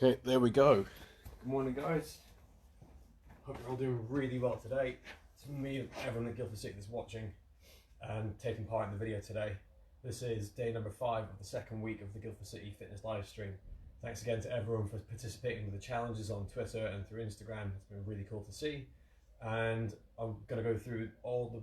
Okay, there we go. Good morning, guys. Hope you're all doing really well today. To me and everyone at Guildford City that's watching and taking part in the video today, this is day number 5 of the second week of the Guildford City Fitness live stream. Thanks again to everyone for participating with the challenges on Twitter and through Instagram. It's been really cool to see. And I'm going to go through all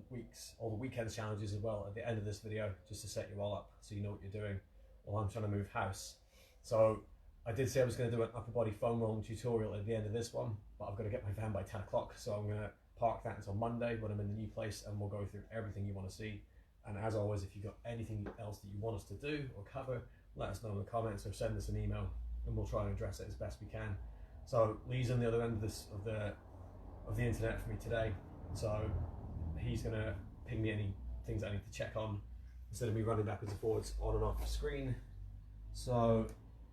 the weekend challenges as well at the end of this video, just to set you all up so you know what you're doing while I'm trying to move house. So I did say I was going to do an upper body foam rolling tutorial at the end of this one, but I've got to get my van by 10 o'clock, so I'm going to park that until Monday when I'm in the new place, and we'll go through everything you want to see. And as always, if you've got anything else that you want us to do or cover, let us know in the comments or send us an email, and we'll try and address it as best we can. So Lee's on the other end of the internet for me today, so he's going to ping me any things I need to check on instead of me running backwards and forwards on and off the screen. So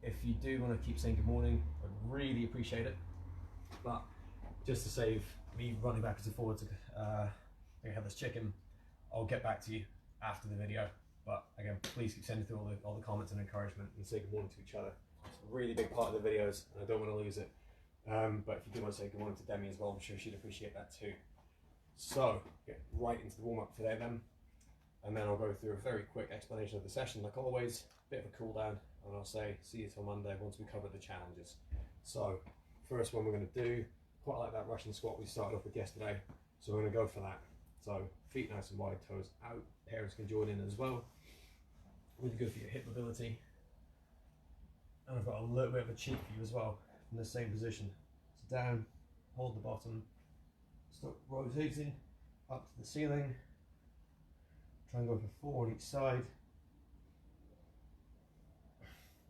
if you do want to keep saying good morning, I'd really appreciate it. But just to save me running backwards and forwards to have this chicken, I'll get back to you after the video. But again, please keep sending through all the comments and encouragement and say good morning to each other. It's a really big part of the videos, and I don't want to lose it. But if you do want to say good morning to Demi as well, I'm sure she'd appreciate that too. So get right into the warm-up today then, and then I'll go through a very quick explanation of the session like always, a bit of a cool down, and I'll say see you till Monday once we cover the challenges. So first one we're going to do, quite like that Russian squat we started off with yesterday, so we're going to go for that. So feet nice and wide, toes out, parents can join in as well. Really good for your hip mobility. And I've got a little bit of a cheat for you as well in the same position. So down, hold the bottom, start rotating up to the ceiling, try and go for 4 on each side,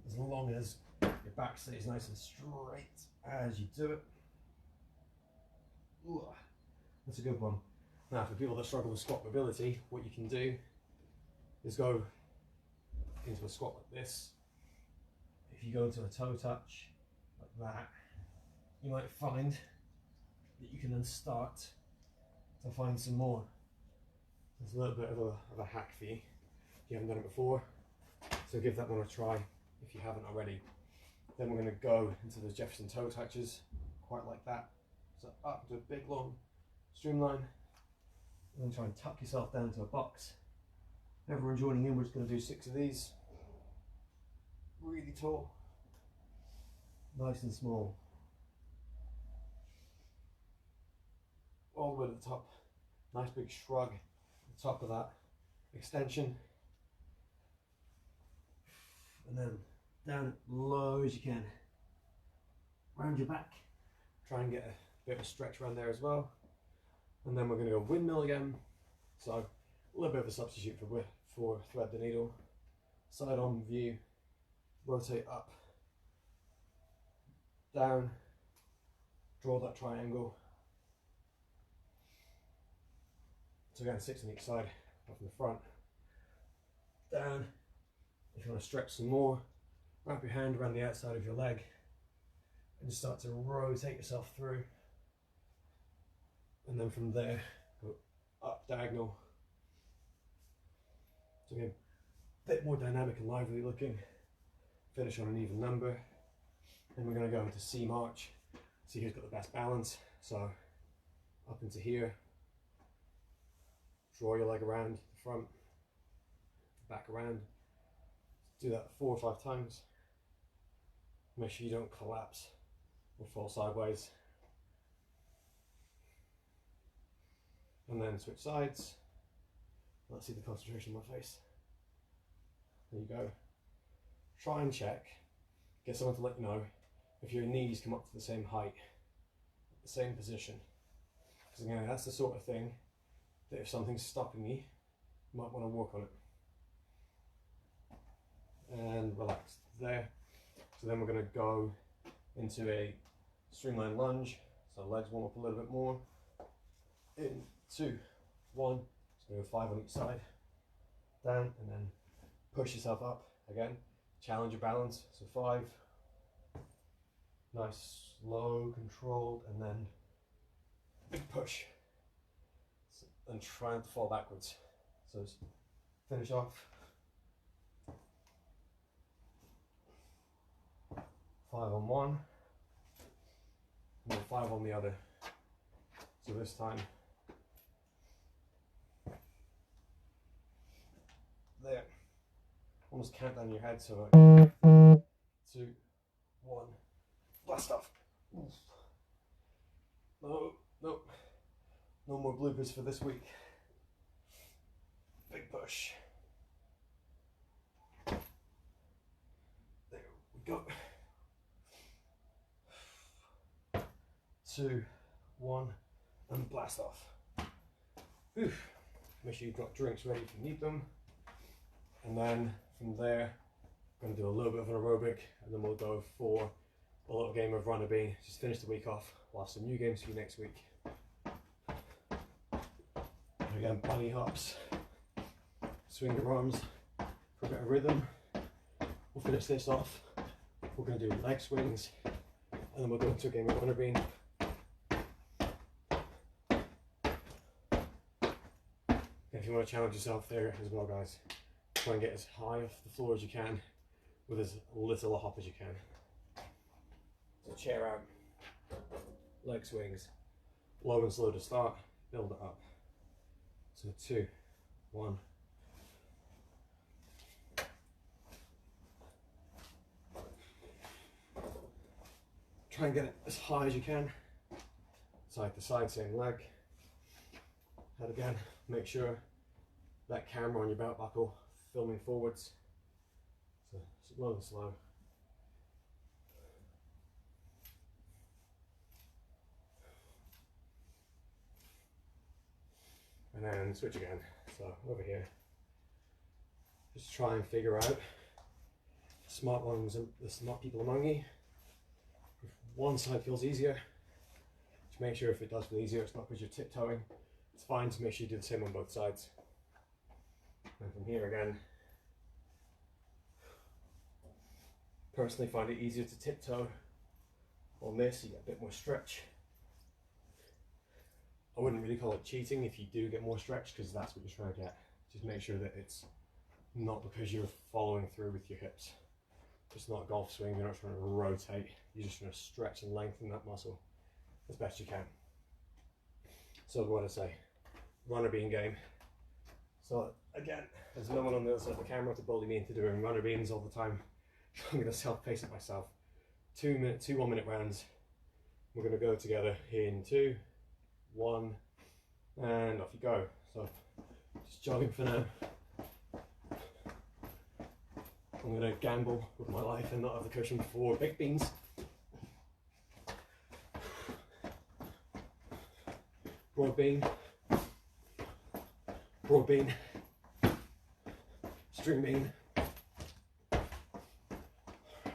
as long as your back stays nice and straight as you do it. Ooh, that's a good one. Now for people that struggle with squat mobility, what you can do is go into a squat like this. If you go into a toe touch like that, you might find that you can then start to find some more. There's a little bit of a hack for you if you haven't done it before, so give that one a try if you haven't already. Then we're going to go into the Jefferson toe touches, quite like that. So up to a big long streamline, and then try and tuck yourself down to a box. Everyone joining in, we're just going to do 6 of these. Really tall, nice and small. All the way to the top. Nice big shrug at the top of that extension. And then down as low as you can. Round your back. Try and get a bit of a stretch around there as well. And then we're going to go windmill again. So a little bit of a substitute for thread the needle. Side on view. Rotate up. Down. Draw that triangle. So again, 6 on each side, up in the front, down. If you want to stretch some more, wrap your hand around the outside of your leg and just start to rotate yourself through. And then from there, go up diagonal. So again, a bit more dynamic and lively looking. Finish on an even number. Then we're going to go into C march. See who's got the best balance. So up into here. Draw your leg around the front, back around. Do that 4 or 5 times. Make sure you don't collapse or fall sideways. And then switch sides. Let's see the concentration on my face. There you go. Try and check. Get someone to let you know if your knees come up to the same height, the same position. Because again, that's the sort of thing that if something's stopping you might want to work on it. And relax there. So then we're going to go into a streamline lunge. So legs warm up a little bit more. In 2, 1. So go 5 on each side. Down and then push yourself up again. Challenge your balance. So 5. Nice, slow, controlled, and then big push. And trying to fall backwards. So just finish off. 5 on one, and then 5 on the other. So this time, there, almost count down your head, so like 2, 1, blast off. No, no, no more bloopers for this week. Big push. There we go. 2, 1, and blast off. Whew. Make sure you've got drinks ready if you need them. And then from there, I'm going to do a little bit of an aerobic, and then we'll go for a little game of runner bean. Just finish the week off, while some new games for you next week. And again, bunny hops, swing your arms for a bit of rhythm. We'll finish this off. We're going to do leg swings, and then we'll go into a game of runner bean. If you want to challenge yourself there as well, guys, try and get as high off the floor as you can with as little a hop as you can. So chair out, leg swings, low and slow to start, build it up. So 2, 1. Try and get it as high as you can, side to side, same leg. And again, make sure that camera on your belt buckle filming forwards. So slow and slow. And then switch again. So over here, just try and figure out the smart people among you. If one side feels easier, just make sure if it does feel easier, it's not because you're tiptoeing. It's fine to make sure you do the same on both sides. And from here again, personally find it easier to tiptoe. On this, you get a bit more stretch. I wouldn't really call it cheating if you do get more stretch, because that's what you're trying to get. Just make sure that it's not because you're following through with your hips. It's not a golf swing, you're not trying to rotate, you're just trying to stretch and lengthen that muscle as best you can. So what I say, runner bean game. So again, there's no one on the other side of the camera to bully me into doing runner beans all the time. I'm going to self-pace it myself. 2 1-minute rounds. We're going to go together in 2, 1, and off you go. So just jogging for now. I'm going to gamble with my life and not have the cushion for baked beans. Broad bean, broad bean, string bean,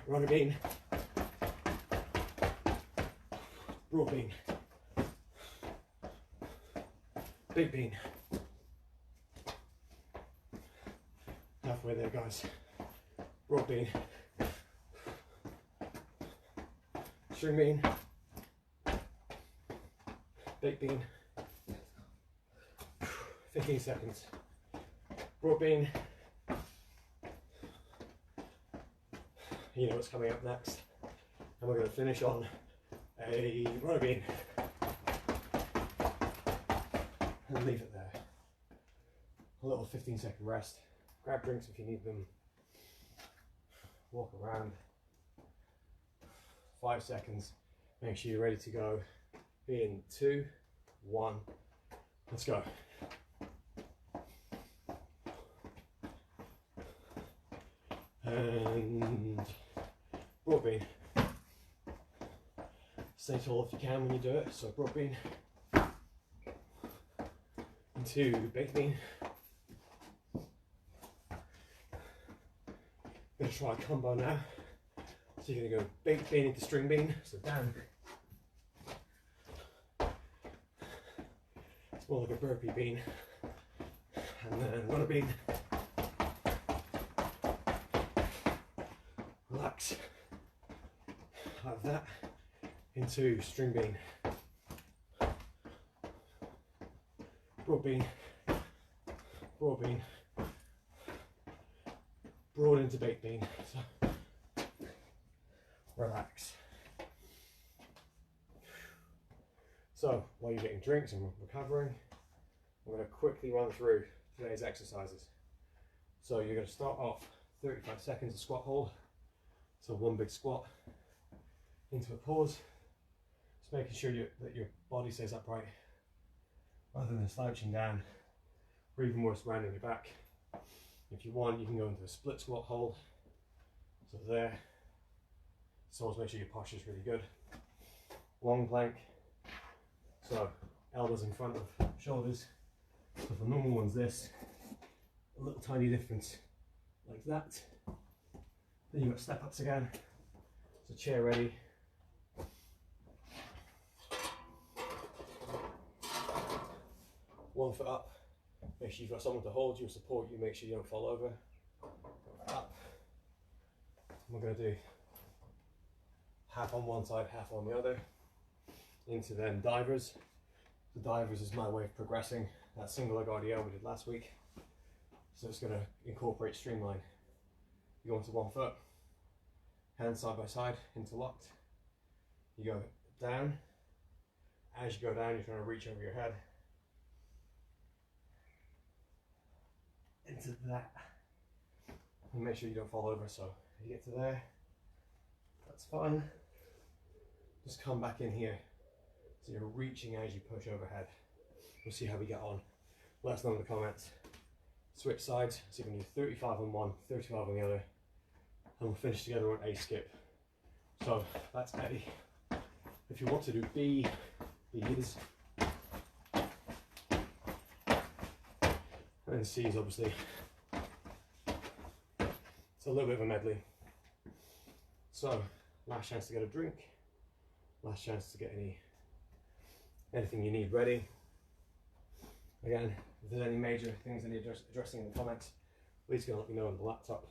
runner bean, broad bean, big bean. Halfway there, guys. Broad bean, string bean, big bean. 15 seconds. Broad bean. You know what's coming up next. And we're going to finish on a runner bean. And leave it there. A little 15-second rest. Grab drinks if you need them. Walk around. 5 seconds. Make sure you're ready to go. In 2, 1. Let's go. And broad bean. Stay tall if you can when you do it. So broad bean into baked bean. Gonna try a combo now. So you're gonna go baked bean into string bean. So down. It's more like a burpee bean. And then runner bean. Relax. Out of that into string bean. Broad bean. Broad bean. Broad into baked bean. So relax. So while you're getting drinks and recovering, I'm going to quickly run through today's exercises. So you're going to start off 35 seconds of squat hold. So one big squat into a pause. Just making sure that your body stays upright rather than slouching down, or even worse, rounding your back. If you want, you can go into a split squat hold. So there. So always make sure your posture is really good. Long plank. So elbows in front of shoulders. So the normal one's this. A little tiny difference like that. Then you've got step ups again. So chair ready. One foot up. Make sure you've got someone to hold you and support you. Make sure you don't fall over. Up. We're going to do half on one side, half on the other. Into then divers. The divers is my way of progressing that single leg RDL we did last week. So it's going to incorporate streamline. You go into one foot, hands side by side, interlocked. You go down. As you go down, you're trying to reach over your head. Into that. And make sure you don't fall over. So if you get to there, that's fine. Just come back in here. So you're reaching as you push overhead. We'll see how we get on. Let us know in the comments. Switch sides. So you can do 35 on one, 35 on the other. And we'll finish together on A skip. So that's A. If you want to do B, B's. And C's obviously. It's a little bit of a medley. So, last chance to get a drink. Last chance to get anything you need ready. Again, if there's any major things I need addressing in the comments, please go let me know on the laptop.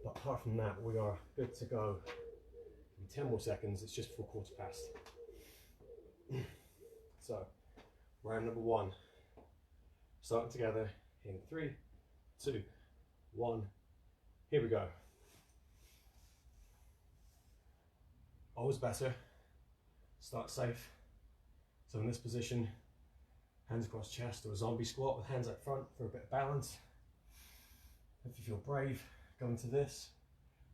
But apart from that, we are good to go. In 10 more seconds, it's just 4:15. So, round number one. Starting together in 3, 2, 1. Here we go. Always better. Start safe. So in this position, hands across chest or a zombie squat with hands up front for a bit of balance. If you feel brave, go into this.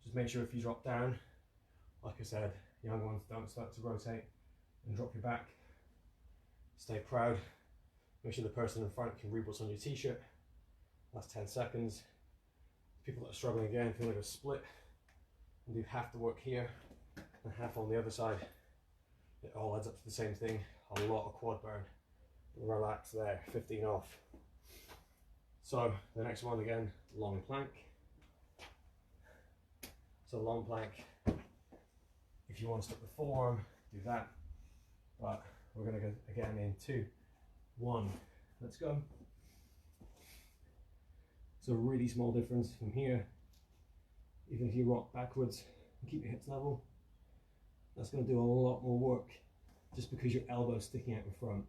Just make sure if you drop down, like I said, young ones don't start to rotate and drop your back. Stay proud. Make sure the person in front can read what's on your t-shirt. Last 10 seconds. People that are struggling again, feel like a split and do half the work here and half on the other side. It all adds up to the same thing. A lot of quad burn. Relax there, 15 off. So the next one again, long plank. So long plank, if you want to stick with forearm, do that. But we're going to go again in 2, 1. Let's go. So really small difference from here. Even if you rock backwards and keep your hips level, that's going to do a lot more work just because your elbow's sticking out in front.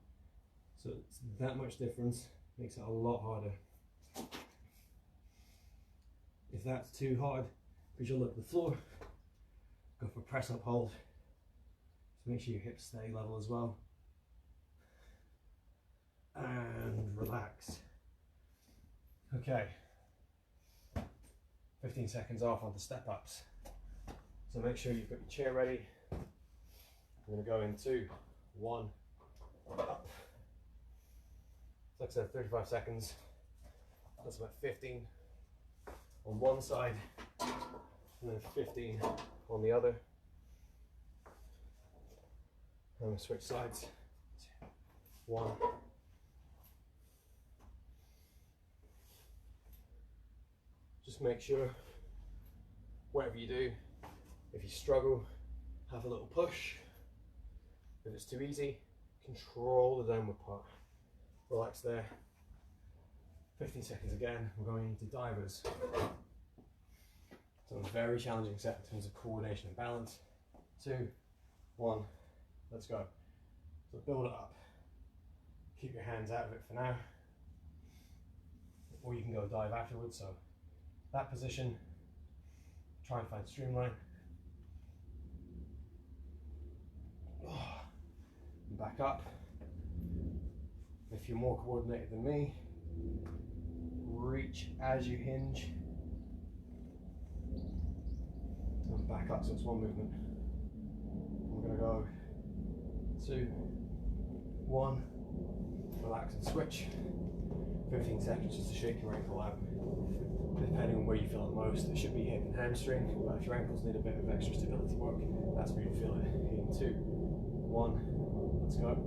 So it's that much difference, makes it a lot harder. If that's too hard, because you'll look at the floor, go for press up hold. So make sure your hips stay level as well. And relax. Okay. 15 seconds off on the step ups. So make sure you've got your chair ready. We're going to go in 2, 1, up. So like I said, 35 seconds. That's about 15 on one side, and then 15 on the other. And we switch sides. 1. Just make sure, whatever you do, if you struggle, have a little push. If it's too easy, control the downward part. Relax there. 15 seconds again, we're going into divers. So a very challenging set in terms of coordination and balance. 2, 1, let's go. So build it up. Keep your hands out of it for now. Or you can go dive afterwards. So that position, try and find streamline. Back up. If you're more coordinated than me, reach as you hinge. And back up, so it's one movement. We're going to go 2, 1, relax and switch. 15 seconds just to shake your ankle out. Depending on where you feel it most, it should be hip and hamstring, but if your ankles need a bit of extra stability work, that's where you'll feel it. In 2, 1, let's go.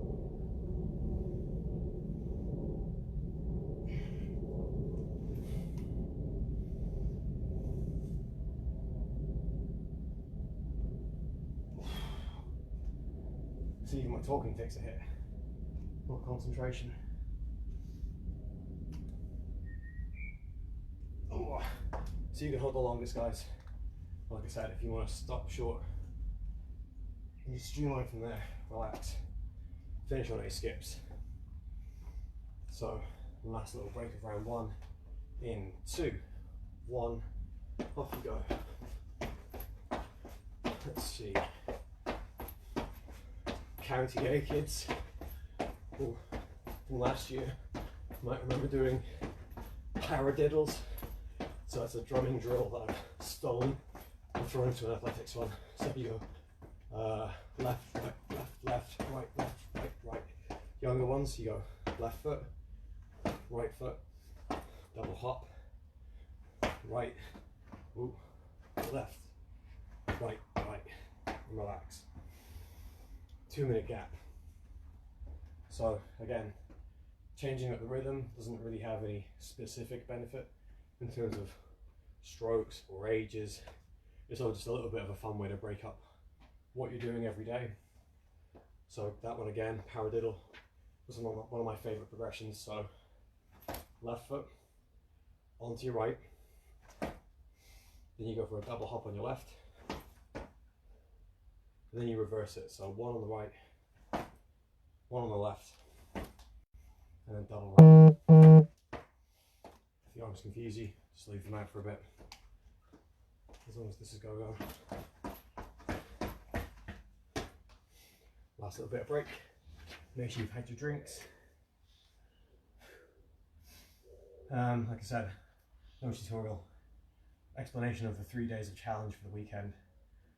See, even my talking takes a hit. More concentration. Oh. So you can hold the longest, guys. Like I said, if you want to stop short, you streamline from there, relax, finish on 8 skips. So, last little break of round 1, in 2, 1, off you go. Let's see. County A kids from last year might remember doing paradiddles. So that's a drumming drill that I've stolen and thrown into an athletics one. So you go left, right, left, left, right, left, right, right. Younger ones, you go left foot, right foot, double hop, right, ooh, left, right, right, and relax. 2-minute gap. So again, changing up the rhythm doesn't really have any specific benefit in terms of strokes or ages. It's all just a little bit of a fun way to break up what you're doing every day. So that one again, paradiddle, was one of my favorite progressions. So left foot onto your right, then you go for a double hop on your left, and then you reverse it. So 1 on the right, 1 on the left, and then double right. If the arms confuse you, just leave them out for a bit, as long as this is going on. Last little bit of break. Make sure you've had your drinks. Like I said, no tutorial. Explanation of the 3 days of challenge for the weekend,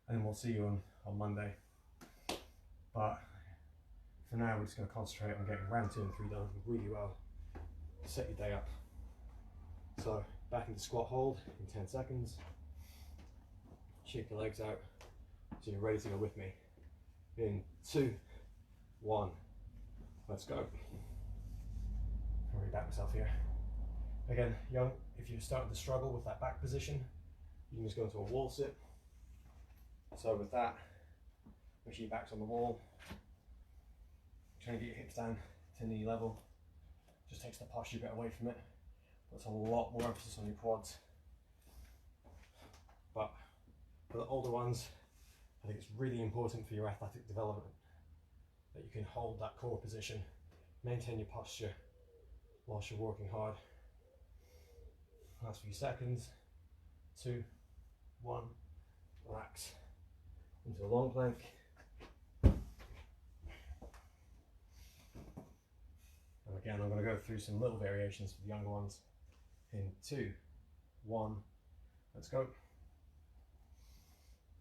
and then we'll see you on Monday. But for now, we're just going to concentrate on getting round 2 and 3 done really well to set your day up. So back into squat hold in 10 seconds. Shake your legs out so you're ready to go with me. In 2, 1, let's go. I'll reback myself here. Again, young, if you're starting to struggle with that back position, you can just go into a wall sit. So with that, make sure your back's on the wall. Trying to get your hips down to knee level. Just takes the posture a bit away from it. Puts a lot more emphasis on your quads. But for the older ones, I think it's really important for your athletic development that you can hold that core position, maintain your posture whilst you're working hard. Last few seconds. 2, 1, relax. Into a long plank. And again, I'm going to go through some little variations for the younger ones. In 2, 1, let's go.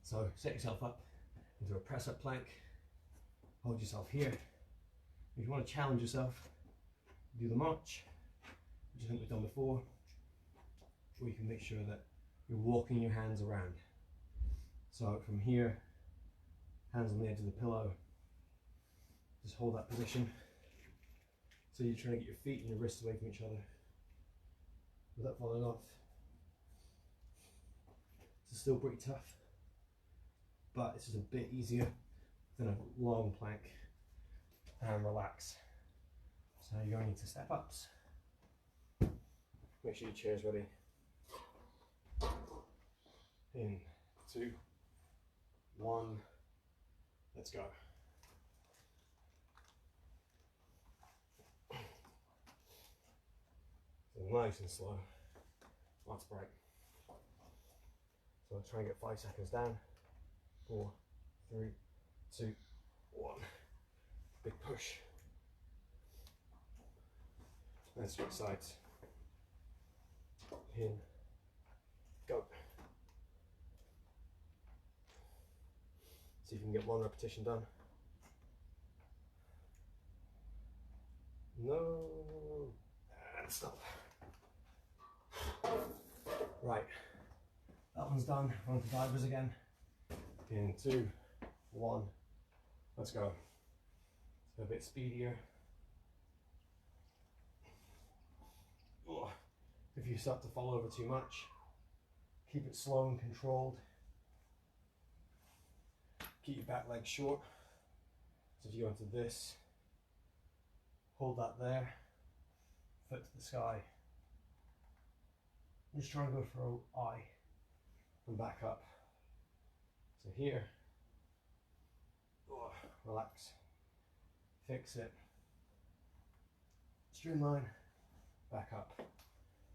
So set yourself up into a press up plank. Hold yourself here. If you want to challenge yourself, do the march, which I think we've done before, or you can make sure that you're walking your hands around. So from here, hands on the edge of the pillow, just hold that position. So you're trying to get your feet and your wrists away from each other without falling off. This is still pretty tough, but this is a bit easier than a long plank. And relax. So you're going into step ups. Make sure your chair's ready. In 2, 1, let's go. So nice and slow. Lots of break. So I'll try and get 5 seconds down. 4, 3, 2, 1, big push, and switch sides, in, go. See if you can get 1 repetition done. No, and stop. Right, that one's done. On to divers again. In 2, 1, let's go. So a bit speedier. Oh, if you start to fall over too much, keep it slow and controlled. Keep your back leg short. So if you go into this, hold that there, foot to the sky. Just try and go for an eye and back up. So here, oh, relax, fix it, streamline, back up,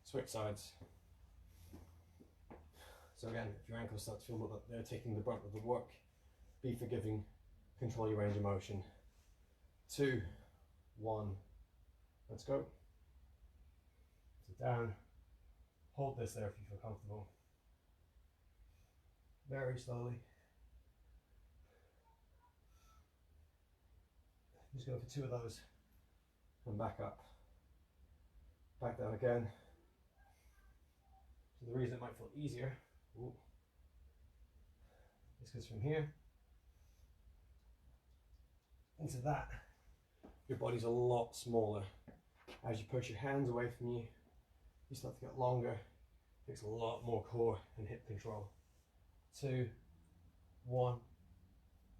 switch sides. So again, if your ankles start to feel that they're taking the brunt of the work, be forgiving, control your range of motion. 2, 1, let's go. So down, hold this there if you feel comfortable. Very slowly. Just go for 2 of those and back up. Back down again. So the reason it might feel easier is because from here into that, your body's a lot smaller. As you push your hands away from you, you start to get longer. It takes a lot more core and hip control. 2, 1,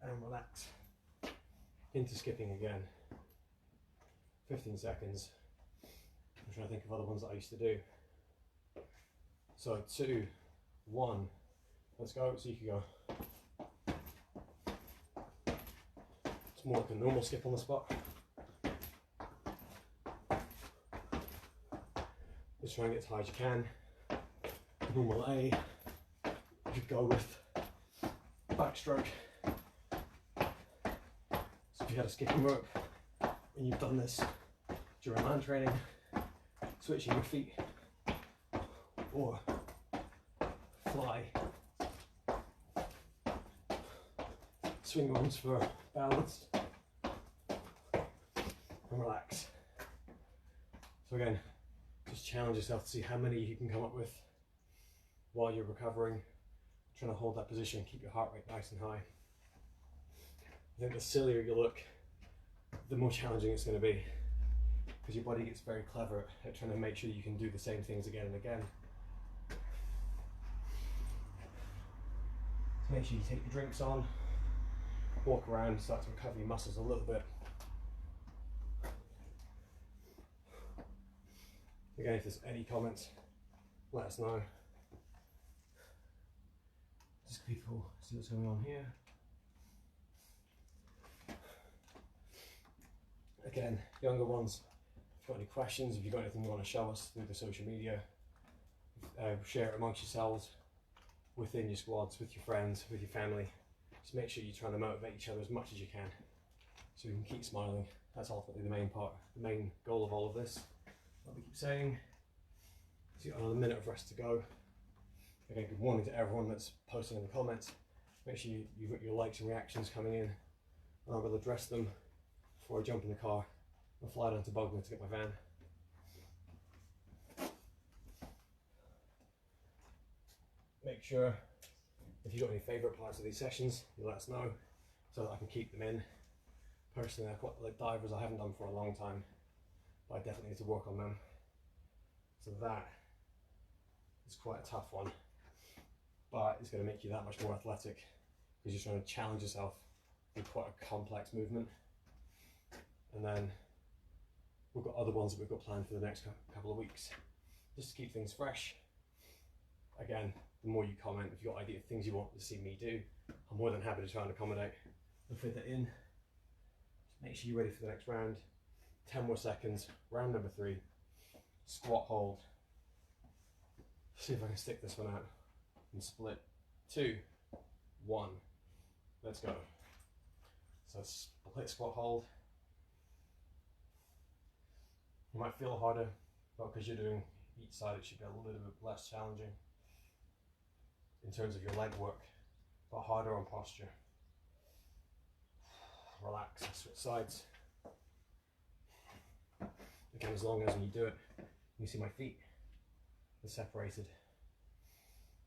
and relax. Into skipping again. 15 seconds. I'm trying to think of other ones that I used to do. So 2, 1, let's go. So you can go. It's more like a normal skip on the spot. Just try and get as high as you can. Normal A. You could go with backstroke. So if you had a skipping rope and you've done this during land training, switching your feet or fly, swing arms for balance and relax. So again, just challenge yourself to see how many you can come up with while you're recovering, trying to hold that position, keep your heart rate nice and high. I think the sillier you look, the more challenging it's going to be, because your body gets very clever at trying to make sure you can do the same things again and again. So make sure you take your drinks on, walk around, start to recover your muscles a little bit. Again, if there's any comments, let us know. Just people see what's going on here. Again, younger ones, if you've got any questions, if you've got anything you want to show us through the social media, share it amongst yourselves, within your squads, with your friends, with your family. Just make sure you're trying to motivate each other as much as you can, so we can keep smiling. That's ultimately the main part, the main goal of all of this. What we keep saying. So you've got another minute of rest to go. Again, good morning to everyone that's posting in the comments. Make sure you've got your likes and reactions coming in, and I will address them before I jump in the car and fly down to Bognor to get my van. Make sure if you've got any favourite parts of these sessions, you let us know so that I can keep them in. Personally, I quite like divers. I haven't done for a long time, but I definitely need to work on them. So that is quite a tough one, but it's going to make you that much more athletic because you're trying to challenge yourself with quite a complex movement. And then we've got other ones that we've got planned for the next couple of weeks, just to keep things fresh. Again, the more you comment, if you've got ideas, things you want to see me do, I'm more than happy to try and accommodate and fit that in. Just make sure you're ready for the next round. 10 more seconds, round number 3, squat hold. See if I can stick this one out and split. 2, 1, let's go. So split squat hold. You might feel harder, but because you're doing each side, it should be a little bit less challenging in terms of your leg work, but harder on posture. Relax and switch sides. Again, as long as when you do it, you see my feet are separated.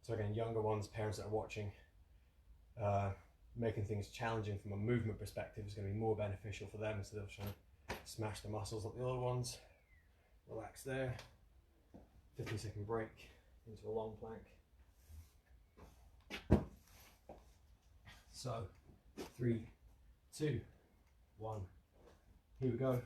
So again, younger ones, parents that are watching, making things challenging from a movement perspective is going to be more beneficial for them instead of trying to smash the muscles like the other ones. Relax there. 15-second break into a long plank. So 3, 2, 1. Here we go.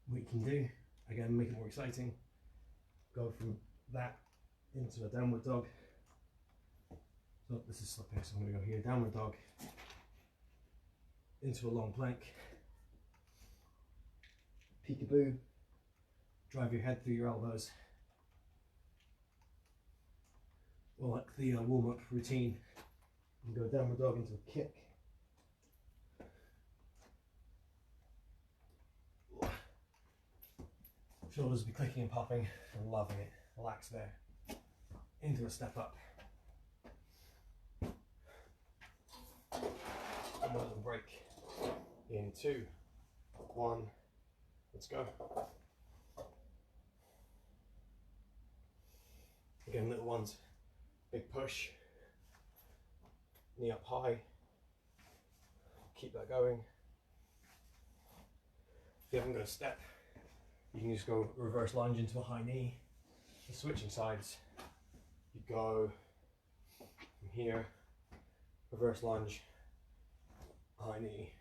What you can do, again, make it more exciting. Go from that into a downward dog. So this is slippery, so I'm going to go here, downward dog, into a long plank, peekaboo, drive your head through your elbows. Or like the warm-up routine, and go downward dog into a kick. Shoulders be clicking and popping, and loving it. Relax there. Into a step up. Another break. In 2, 1. Let's go. Again, little ones. Big push. Knee up high. Keep that going. If you haven't got a step, you can just go reverse lunge into a high knee. The switching sides, you go from here, reverse lunge, high knee.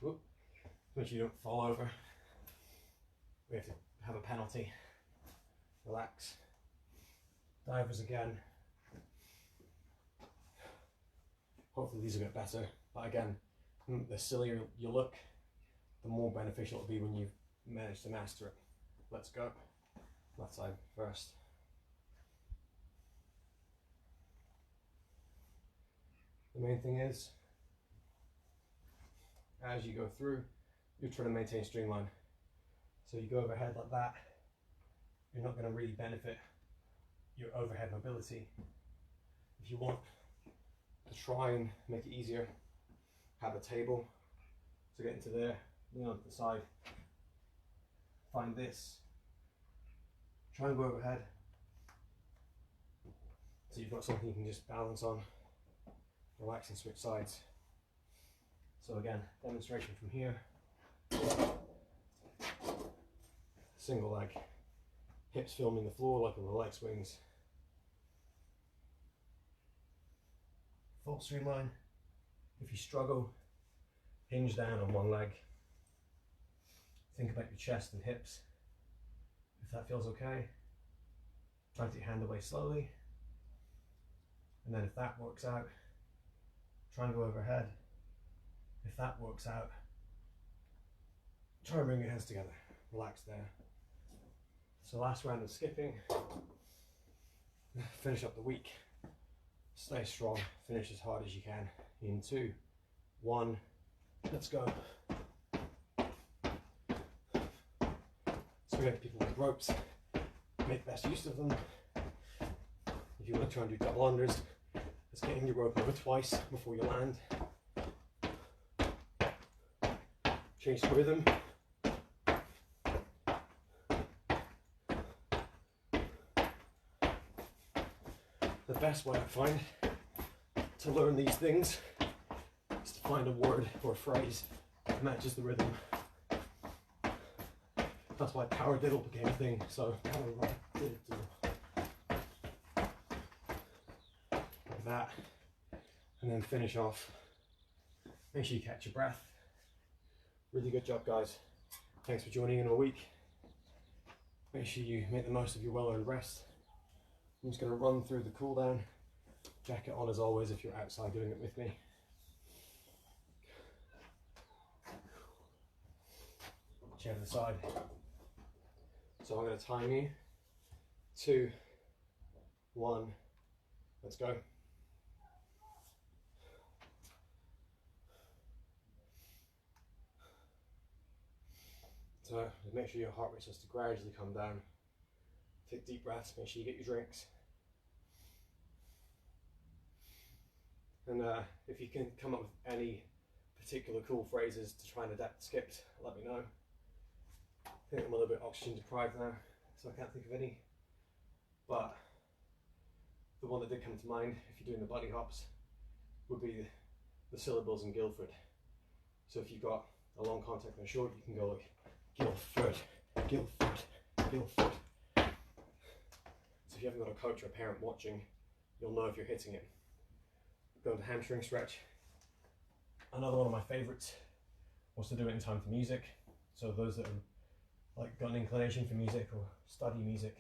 Whoop. Make sure you don't fall over. We have to have a penalty. Relax. Divers again. Hopefully these will get better, but again, the sillier you look, the more beneficial it'll be when you've managed to master it. Let's go. Left side first. The main thing is, as you go through, you're trying to maintain streamline. So you go overhead like that, you're not going to really benefit your overhead mobility. If you want to try and make it easier, have a table to get into there, lean onto the side, find this, try and go overhead so you've got something you can just balance on, relax and switch sides. So again, demonstration from here, single leg, hips filming the floor like on the leg swings, full streamline. If you struggle, hinge down on one leg. Think about your chest and hips. If that feels okay, try to get your hand away slowly. And then if that works out, try and go overhead. If that works out, try and bring your hands together. Relax there. So last round of skipping. Finish up the week. Stay strong. Finish as hard as you can. In 2, 1, let's go. So we have people with ropes, make best use of them. If you want to try and do double unders, just getting your rope over twice before you land. Change the rhythm. The best way I find to learn these things is to find a word or a phrase that matches the rhythm. That's why power diddle became a thing. So power diddle. Like that. And then finish off. Make sure you catch your breath. Really good job, guys. Thanks for joining in all week. Make sure you make the most of your well-earned rest. I'm just going to run through the cool down. Jacket on as always if you're outside doing it with me. chair to the side. So I'm going to time you. 2, 1, let's go. So make sure your heart rate starts to gradually come down. Take deep breaths, make sure you get your drinks. And if you can come up with any particular cool phrases to try and adapt skips, let me know. I think I'm a little bit oxygen deprived now, so I can't think of any. But the one that did come to mind, if you're doing the bunny hops, would be the syllables in Guildford. So if you've got a long contact and a short, you can go like Guildford, Guildford, Guildford. So if you haven't got a coach or a parent watching, you'll know if you're hitting it. Go into hamstring stretch. Another one of my favourites was to do it in time to music. So those that have like got an inclination for music or study music,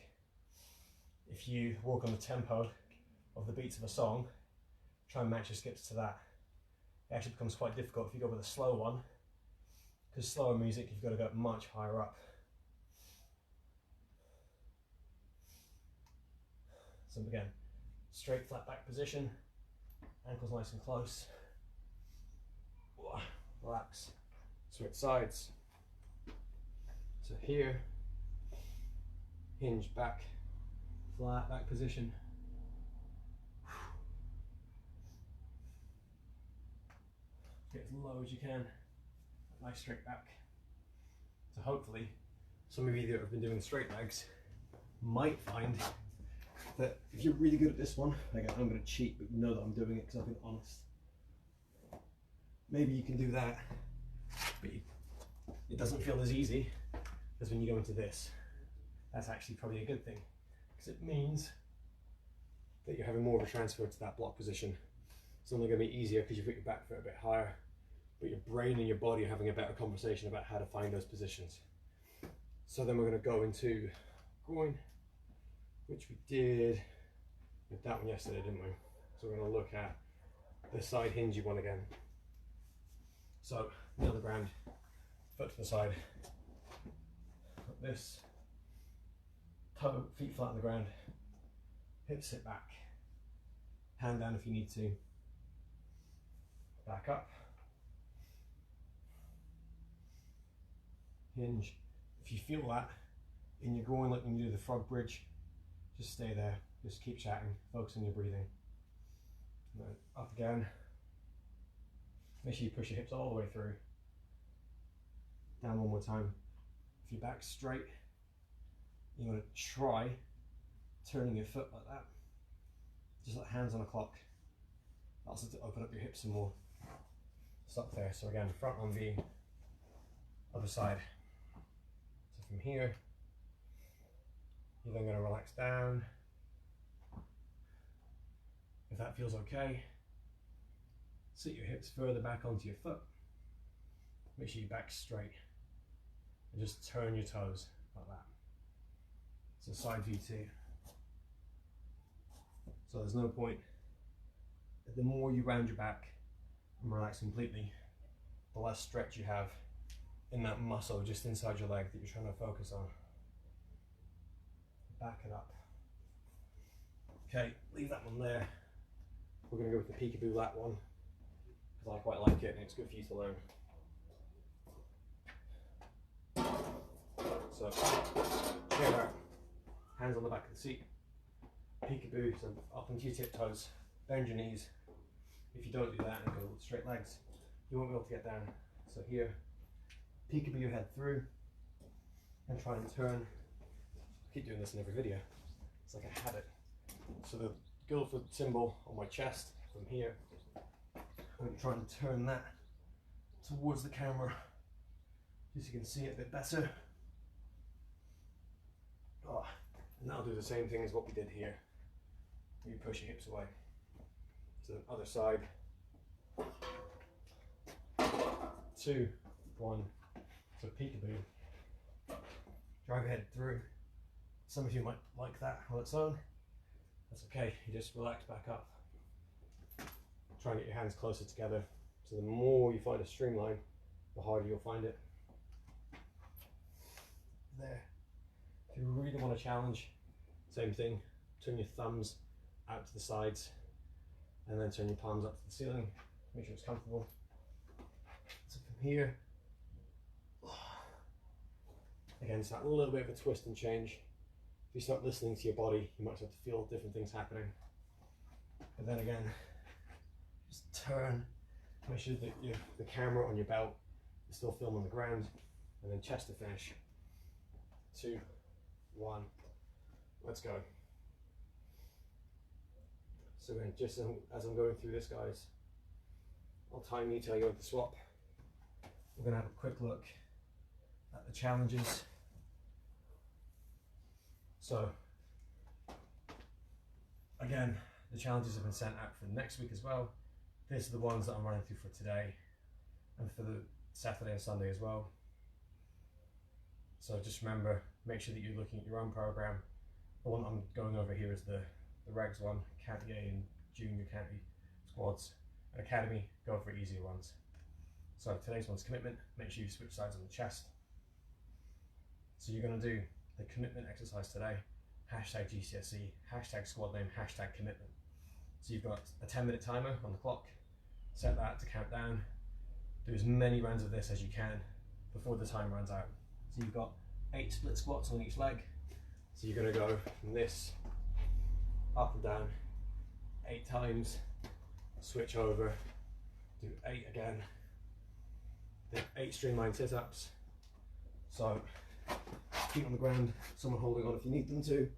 if you walk on the tempo of the beats of a song, try and match your skips to that. It actually becomes quite difficult if you go with a slow one, because slower music you've got to go much higher up. So again, straight flat back position, ankles nice and close. Relax. Switch sides. So here, hinge back, flat back position. Get as low as you can. Nice straight back. So hopefully, some of you that have been doing straight legs might find that if you're really good at this one, again, I'm going to cheat, but know that I'm doing it because I've been honest. Maybe you can do that, but it doesn't feel as easy as when you go into this. That's actually probably a good thing, because it means that you're having more of a transfer to that block position. It's only going to be easier because you've got your back foot a bit higher, but your brain and your body are having a better conversation about how to find those positions. So then we're going to go into groin, which we did with that one yesterday, didn't we? So we're going to look at the side hingy one again. So knee on the ground, foot to the side, like this, toe, feet flat on the ground, hips sit back, hand down if you need to, back up, hinge. If you feel that in your groin like when you do the frog bridge, just stay there, just keep chatting, focus on your breathing. And then up again. Make sure you push your hips all the way through. Down one more time. If your back's straight, you want to try turning your foot like that. Just like hands on a clock. That's to open up your hips some more. Stop there. So again, front on V, other side. So from here, you're then going to relax down. If that feels okay, sit your hips further back onto your foot. Make sure your back's straight. And just turn your toes like that. So side V2. So there's no point. The more you round your back and relax completely, the less stretch you have in that muscle just inside your leg that you're trying to focus on. Back it up. Okay, leave that one there. We're going to go with the peekaboo lat one, because I quite like it and it's good for you to learn. So, chair out, hands on the back of the seat, peekaboo, so up onto your tiptoes, bend your knees. If you don't do that and go with straight legs, you won't be able to get down. So here, peekaboo your head through, and try and turn. I keep doing this in every video, it's like a habit. So the Guildford symbol on my chest from here, I'm going to try and turn that towards the camera just so you can see it a bit better. Oh, and that'll do the same thing as what we did here. You push your hips away. So the other side. 2, 1. So peekaboo. Drive your head through. Some of you might like that on its own. That's okay, you just relax back up. Try and get your hands closer together. So the more you find a streamline, the harder you'll find it. there. If you really want to challenge, same thing, turn your thumbs out to the sides and then turn your palms up to the ceiling. Make sure it's comfortable. So from here, again, it's that little bit of a twist and change. If you start listening to your body, you might start to feel different things happening. But then again, just turn, make sure that the camera on your belt is still filming the ground, and then chest to finish. 2, 1, let's go. So then, just as I'm going through this, guys, I'll time you till I go to the swap. We're going to have a quick look at the challenges. So, again, the challenges have been sent out for next week as well. These are the ones that I'm running through for today and for the Saturday and Sunday as well. So just remember, make sure that you're looking at your own program. The one I'm going over here is the regs one, County A and Junior County squads. And Academy, go for easier ones. So today's one's commitment. Make sure you switch sides on the chest. So you're going to do the commitment exercise today. Hashtag GCSE, hashtag squad name, hashtag commitment. So you've got a 10-minute timer on the clock. Set that to count down. Do as many rounds of this as you can before the time runs out. So you've got 8 split squats on each leg. So you're going to go from this up and down 8 times, switch over, do 8 again, then 8 streamline sit-ups. So feet on the ground, someone holding on if you need them to,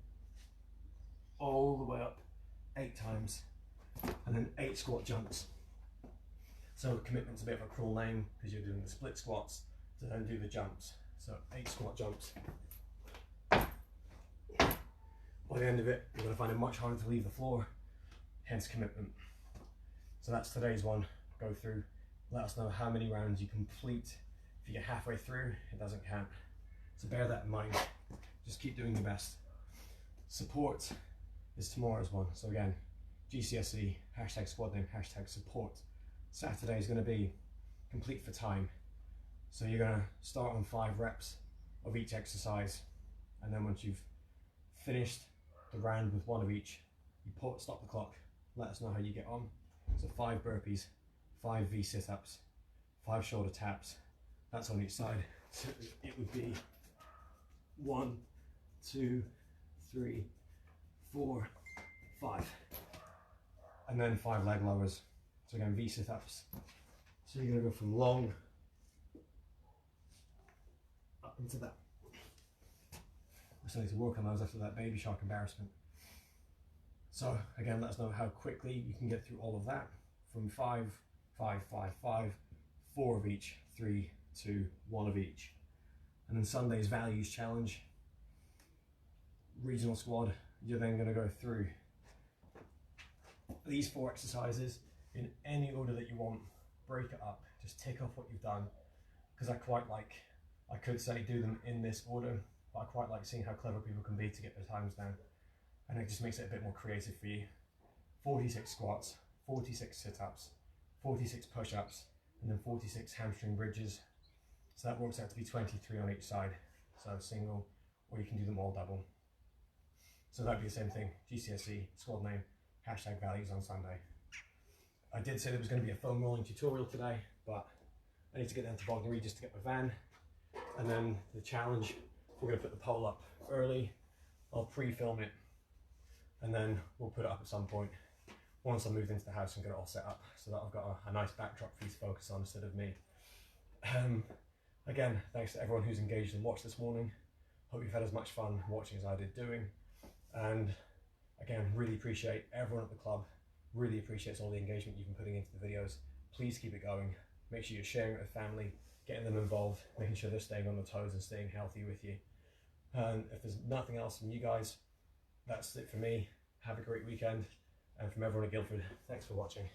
all the way up 8 times, and then 8 squat jumps. So commitment's a bit of a cruel name because you're doing the split squats to then do the jumps. So 8 squat jumps. By the end of it, you're going to find it much harder to leave the floor, hence commitment. So that's today's one. Go through, let us know how many rounds you complete. If you get halfway through, it doesn't count. So bear that in mind. Just keep doing your best. Support is tomorrow's one. So again, GCSE, hashtag squad name, hashtag support. Saturday is going to be complete for time. So you're going to start on 5 reps of each exercise, and then once you've finished the round with 1 of each, you stop the clock, let us know how you get on. So 5 burpees, 5 V sit-ups, 5 shoulder taps, that's on each side. So it would be 1, 2, 3, 4, 5, and then 5 leg lowers. So again, V sit-ups. So you're going to go from long up into that. I still need to work on those after that baby shark embarrassment. So again, let us know how quickly you can get through all of that. From 5, 5, 5, 5, 4 of each, 3, 2, 1 of each. And then Sunday's values challenge, regional squad. You're then going to go through these 4 exercises in any order that you want. Break it up, just tick off what you've done, because I could say do them in this order, but I quite like seeing how clever people can be to get their times down, and it just makes it a bit more creative for you. 46 squats, 46 sit-ups, 46 push-ups, and then 46 hamstring bridges. So that works out to be 23 on each side, so single, or you can do them all double. So that'd be the same thing, GCSE, squad name, hashtag values on Sunday. I did say there was going to be a foam rolling tutorial today, but I need to get down to Bognor Regis to get my van. And then the challenge, we're going to put the pole up early. I'll pre-film it, and then we'll put it up at some point once I moved into the house and get it all set up, so that I've got a nice backdrop for you to focus on instead of me. Again, thanks to everyone who's engaged and watched this morning. Hope you've had as much fun watching as I did doing. And again, really appreciate everyone at the club. Really appreciates all the engagement you've been putting into the videos. Please keep it going. Make sure you're sharing it with family, getting them involved, making sure they're staying on their toes and staying healthy with you. And if there's nothing else from you guys, that's it for me. Have a great weekend. And from everyone at Guildford, thanks for watching.